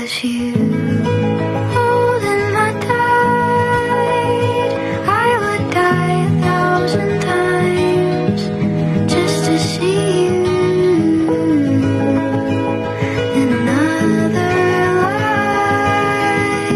was you holding my tight. I would die 1,000 times just to see you in another life.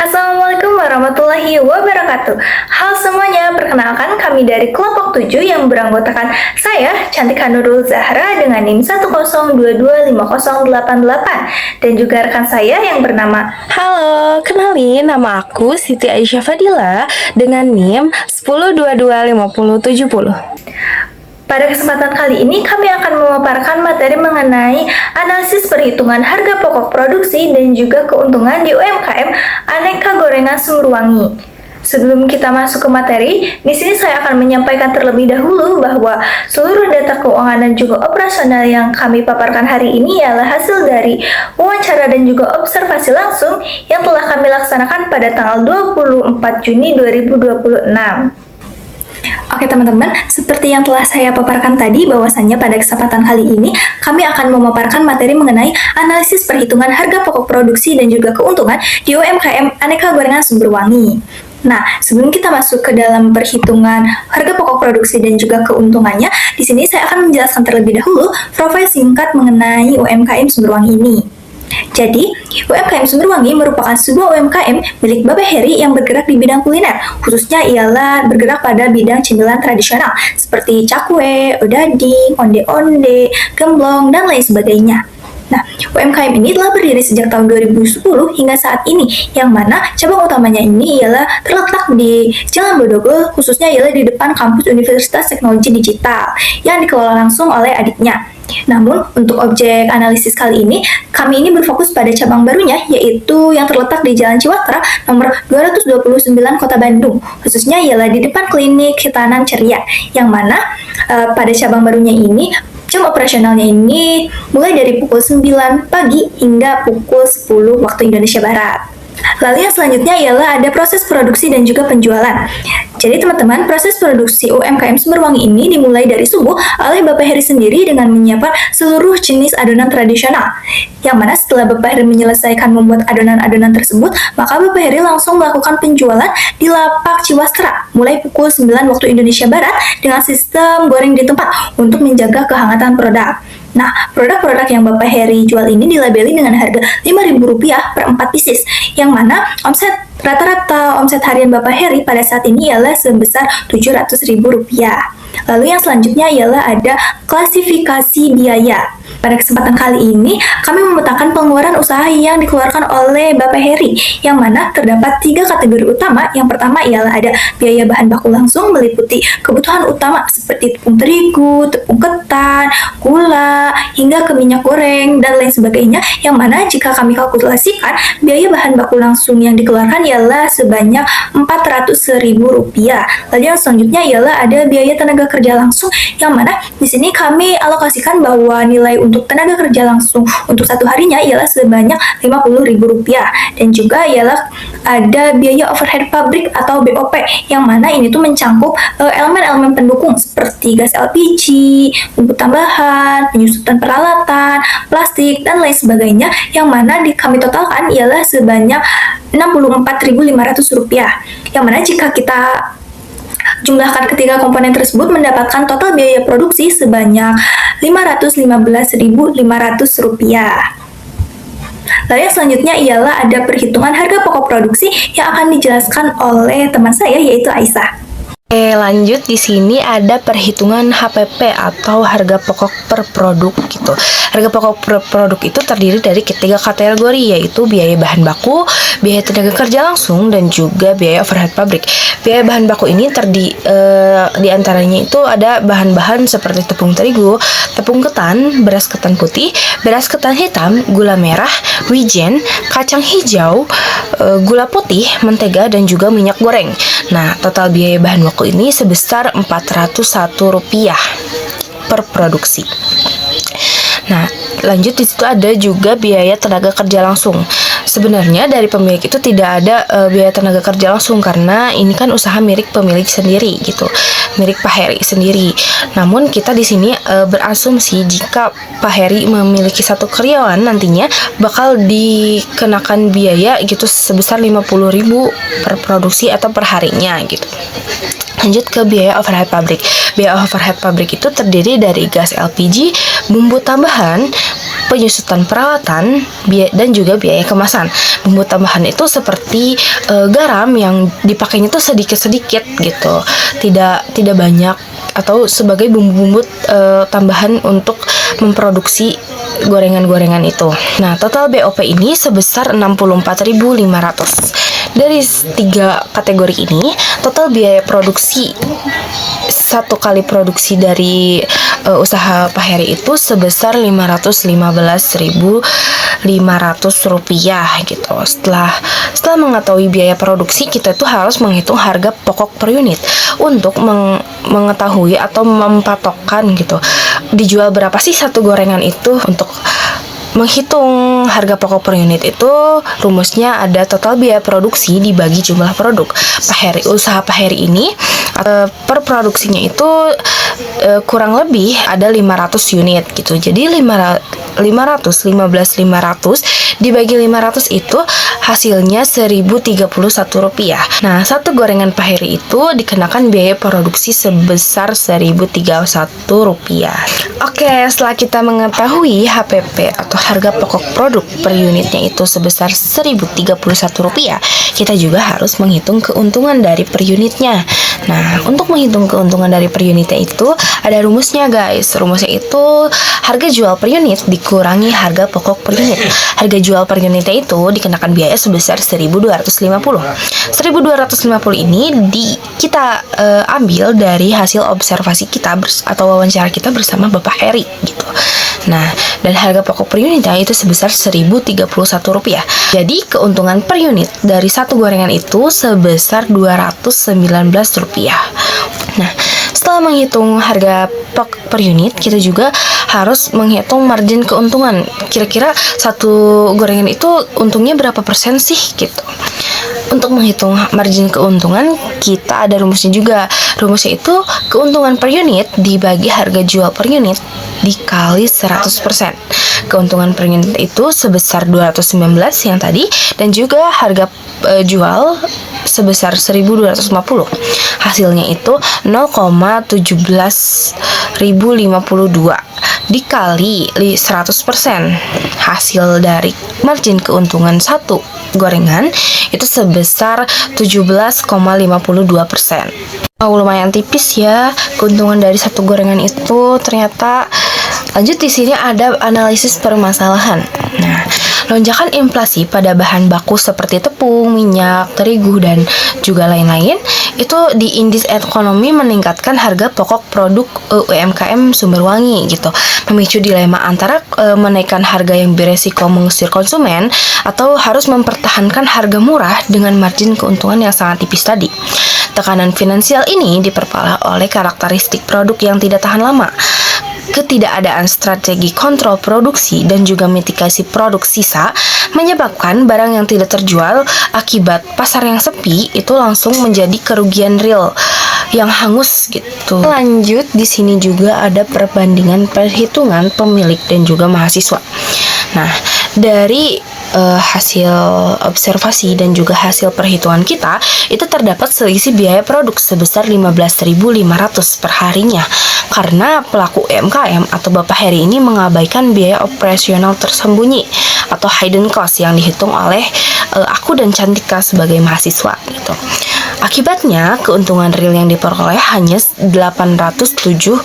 Assalamualaikum warahmatullahi wabarakatuh. Halo semuanya, perkenalkan kami dari kelompok 7 yang beranggotakan saya, Cantika Nurul Zahra dengan NIM 102250888 dan juga rekan saya yang bernama Halo, kenalin nama aku Siti Aisyah Fadila dengan NIM 10225070. Pada kesempatan kali ini kami akan memaparkan materi mengenai analisis perhitungan harga pokok produksi dan juga keuntungan di UMKM aneka gorengan sumber wangi. Sebelum kita masuk ke materi, di sini saya akan menyampaikan terlebih dahulu bahwa seluruh data keuangan dan juga operasional yang kami paparkan hari ini ialah hasil dari wawancara dan juga observasi langsung yang telah kami laksanakan pada tanggal 24 Juni 2026. Oke teman-teman, seperti yang telah saya paparkan tadi bahwasannya pada kesempatan kali ini kami akan memaparkan materi mengenai analisis perhitungan harga pokok produksi dan juga keuntungan di UMKM aneka gorengan sumber wangi. Nah, sebelum kita masuk ke dalam perhitungan harga pokok produksi dan juga keuntungannya, di sini saya akan menjelaskan terlebih dahulu profil singkat mengenai UMKM sumber wangi ini. Jadi, UMKM Sumber Wangi merupakan sebuah UMKM milik Bapak Heri yang bergerak di bidang kuliner, khususnya ialah bergerak pada bidang cemilan tradisional seperti cakwe, odading, onde-onde, gemblong, dan lain sebagainya. Nah, UMKM ini telah berdiri sejak tahun 2010 hingga saat ini, yang mana cabang utamanya ini ialah terletak di Jalan Bodogol, khususnya ialah di depan kampus Universitas Teknologi Digital, yang dikelola langsung oleh adiknya. Namun, untuk objek analisis kali ini, kami ini berfokus pada cabang barunya, yaitu yang terletak di Jalan Ciwatra, nomor 229 Kota Bandung, khususnya ialah di depan klinik Hitanan Ceria, yang mana pada cabang barunya ini, jam operasionalnya ini mulai dari pukul 9 pagi hingga pukul 10 waktu Indonesia Barat. Lalu yang selanjutnya ialah ada proses produksi dan juga penjualan. Jadi teman-teman, proses produksi UMKM Sumber Wangi ini dimulai dari subuh oleh Bapak Heri sendiri dengan menyiapkan seluruh jenis adonan tradisional. Yang mana setelah Bapak Heri menyelesaikan membuat adonan-adonan tersebut, maka Bapak Heri langsung melakukan penjualan di lapak Ciwastra mulai pukul 9 waktu Indonesia Barat dengan sistem goreng di tempat untuk menjaga kehangatan produk. Nah, produk-produk yang Bapak Heri jual ini dilabeli dengan harga Rp5.000 per 4 pieces, yang mana rata-rata omset harian Bapak Heri pada saat ini ialah sebesar Rp700.000. Lalu yang selanjutnya ialah ada klasifikasi biaya. Pada kesempatan kali ini, kami memetakan pengeluaran usaha yang dikeluarkan oleh Bapak Heri, yang mana terdapat 3 kategori utama. Yang pertama ialah ada biaya bahan baku langsung meliputi kebutuhan utama seperti tepung terigu, tepung ketan, gula, hingga ke minyak goreng, dan lain sebagainya, yang mana jika kami kalkulasikan, biaya bahan baku langsung yang dikeluarkan ialah sebanyak Rp400.000. Lalu yang selanjutnya ialah ada biaya tenaga kerja langsung, yang mana di sini kami alokasikan bahwa nilai untuk tenaga kerja langsung untuk satu harinya ialah sebanyak Rp50.000, dan juga ialah ada biaya overhead pabrik atau BOP, yang mana ini tuh mencakup elemen-elemen pendukung seperti gas LPG, bumbu tambahan, penyusutan peralatan, plastik, dan lain sebagainya, yang mana kami totalkan ialah sebanyak Rp64.500, yang mana jika kita jumlahkan ketiga komponen tersebut mendapatkan total biaya produksi sebanyak Rp515.500. Lalu yang selanjutnya ialah ada perhitungan harga pokok produksi yang akan dijelaskan oleh teman saya, yaitu Aisyah. Lanjut, di sini ada perhitungan HPP atau harga pokok per produk gitu. Harga pokok per produk itu terdiri dari ketiga kategori, yaitu biaya bahan baku, biaya tenaga kerja langsung, dan juga biaya overhead pabrik. Biaya bahan baku ini di antaranya itu ada bahan-bahan seperti tepung terigu, tepung ketan, beras ketan putih, beras ketan hitam, gula merah, wijen, kacang hijau, gula putih, mentega, dan juga minyak goreng. Nah, total biaya bahan baku ini sebesar Rp401 per produksi. Nah, lanjut di situ ada juga biaya tenaga kerja langsung. Sebenarnya dari pemilik itu tidak ada biaya tenaga kerja langsung karena ini kan usaha milik pemilik sendiri gitu. milik Pak Heri sendiri. Namun kita di sini berasumsi jika Pak Heri memiliki satu karyawan, nantinya bakal dikenakan biaya gitu sebesar 50.000 per produksi atau per harinya gitu. Lanjut ke biaya overhead pabrik. Biaya overhead pabrik itu terdiri dari gas LPG, bumbu tambahan, penyusutan peralatan, dan juga biaya kemasan. Bumbu tambahan itu seperti garam yang dipakainya tuh sedikit-sedikit gitu, tidak banyak, atau sebagai bumbu-bumbu tambahan untuk memproduksi gorengan-gorengan itu. Nah, total BOP ini sebesar 64.500. Dari 3 kategori ini, total biaya produksi satu kali produksi dari usaha Pak Heri itu sebesar 515.500 rupiah gitu. Setelah mengetahui biaya produksi, kita tuh harus menghitung harga pokok per unit untuk mengetahui atau mempatokkan gitu, dijual berapa sih satu gorengan itu. Untuk menghitung harga pokok per unit itu rumusnya ada total biaya produksi dibagi jumlah produk. Usaha Pak Heri ini per produksinya itu kurang lebih ada 500 unit gitu. Jadi 15.500 dibagi 500 itu hasilnya 1.031 rupiah. Nah, satu gorengan Pak Heri itu dikenakan biaya produksi sebesar 1.031 rupiah. Oke, setelah kita mengetahui HPP atau harga pokok produk per unitnya itu sebesar 1.031 rupiah, kita juga harus menghitung keuntungan dari per unitnya. Nah, untuk menghitung keuntungan dari per unitnya itu ada rumusnya guys. Rumusnya itu harga jual per unit dikurangi harga pokok per unit. Harga jual per unitnya itu dikenakan biaya sebesar 1.250. 1.250 ini kita ambil dari hasil observasi kita atau wawancara kita bersama Bapak Heri gitu. Nah, dan harga pokok per unitnya itu sebesar 1.031 rupiah. Jadi keuntungan per unit dari satu gorengan itu sebesar 219 rupiah. Nah, setelah menghitung harga per unit, kita juga harus menghitung margin keuntungan. Kira-kira satu gorengan itu untungnya berapa persen sih gitu. Untuk menghitung margin keuntungan, kita ada rumusnya juga. Rumusnya itu keuntungan per unit dibagi harga jual per unit dikali 100%. Keuntungan per unit itu sebesar 219 yang tadi, dan juga harga jual sebesar 1.250. Hasilnya itu 0,17.052 dikali 100%. Hasil dari margin keuntungan satu gorengan itu sebesar 17,52%. Lumayan tipis ya keuntungan dari satu gorengan itu ternyata. Lanjut, di sini ada analisis permasalahan. Nah, lonjakan inflasi pada bahan baku seperti tepung, minyak, terigu, dan juga lain-lain itu di indeks ekonomi meningkatkan harga pokok produk UMKM Sumberwangi gitu, memicu dilema antara menaikkan harga yang beresiko mengusir konsumen atau harus mempertahankan harga murah dengan margin keuntungan yang sangat tipis tadi. Tekanan finansial ini diperparah oleh karakteristik produk yang tidak tahan lama, ketidakadaan strategi kontrol produksi, dan juga mitigasi produk sisa menyebabkan barang yang tidak terjual akibat pasar yang sepi itu langsung menjadi kerugian real yang hangus gitu. Lanjut, di sini juga ada perbandingan perhitungan pemilik dan juga mahasiswa. Nah, dari hasil observasi dan juga hasil perhitungan kita itu terdapat selisih biaya produk sebesar 15.500 per harinya, karena pelaku UMKM atau Bapak Heri ini mengabaikan biaya operasional tersembunyi atau hidden cost yang dihitung oleh aku dan Cantika sebagai mahasiswa gitu. Akibatnya keuntungan real yang diperoleh hanya 876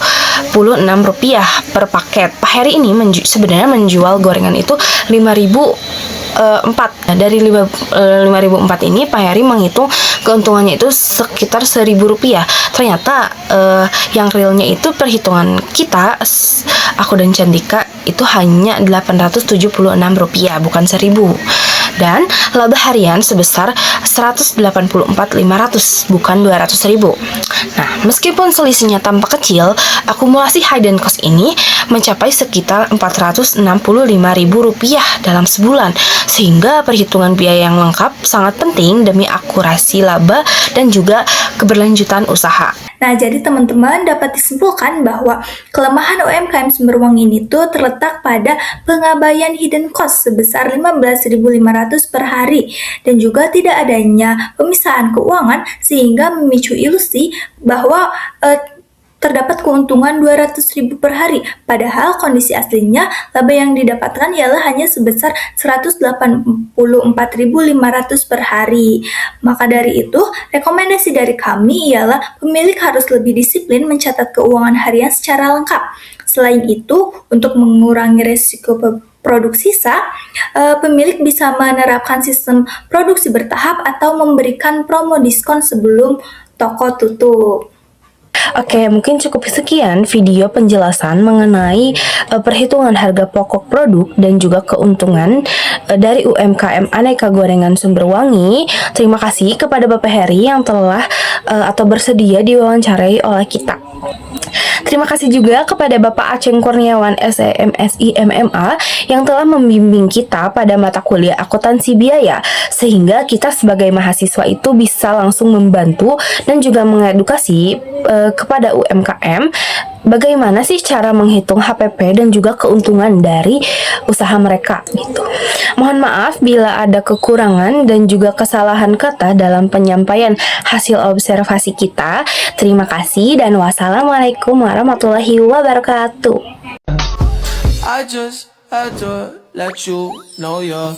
rupiah per paket. Pak Heri ini sebenarnya menjual gorengan itu 5.004. Dari 5.004 ini Pak Heri menghitung keuntungannya itu sekitar 1.000 rupiah. Ternyata yang realnya itu perhitungan kita, aku dan Cantika, itu hanya 876 rupiah, bukan 1.000. Dan laba harian sebesar 184.500, bukan 200.000. Nah, meskipun selisihnya tampak kecil, akumulasi hidden cost ini mencapai sekitar 465.000 rupiah dalam sebulan, sehingga perhitungan biaya yang lengkap sangat penting demi akurasi laba dan juga keberlanjutan usaha. Nah, jadi teman-teman dapat disimpulkan bahwa kelemahan UMKM Sumberwangi ini tuh terletak pada pengabaian hidden cost sebesar 15.500 per hari dan juga tidak adanya pemisahan keuangan sehingga memicu ilusi bahwa terdapat keuntungan 200.000 per hari, padahal kondisi aslinya laba yang didapatkan ialah hanya sebesar 184.500 per hari. Maka dari itu, rekomendasi dari kami ialah pemilik harus lebih disiplin mencatat keuangan harian secara lengkap. Selain itu, untuk mengurangi resiko produk sisa, pemilik bisa menerapkan sistem produksi bertahap atau memberikan promo diskon sebelum toko tutup. Oke, mungkin cukup sekian video penjelasan mengenai perhitungan harga pokok produk dan juga keuntungan dari UMKM Aneka Gorengan Sumberwangi. Terima kasih kepada Bapak Heri yang telah atau bersedia diwawancarai oleh kita. Terima kasih juga kepada Bapak Aceng Kurniawan SEMSI MMA yang telah membimbing kita pada mata kuliah akuntansi biaya, sehingga kita sebagai mahasiswa itu bisa langsung membantu dan juga mengedukasi kepada UMKM bagaimana sih cara menghitung HPP dan juga keuntungan dari usaha mereka gitu. Mohon maaf bila ada kekurangan dan juga kesalahan kata dalam penyampaian hasil observasi kita. Terima kasih dan wassalamualaikum warahmatullahi wabarakatuh. I just had to let you know you're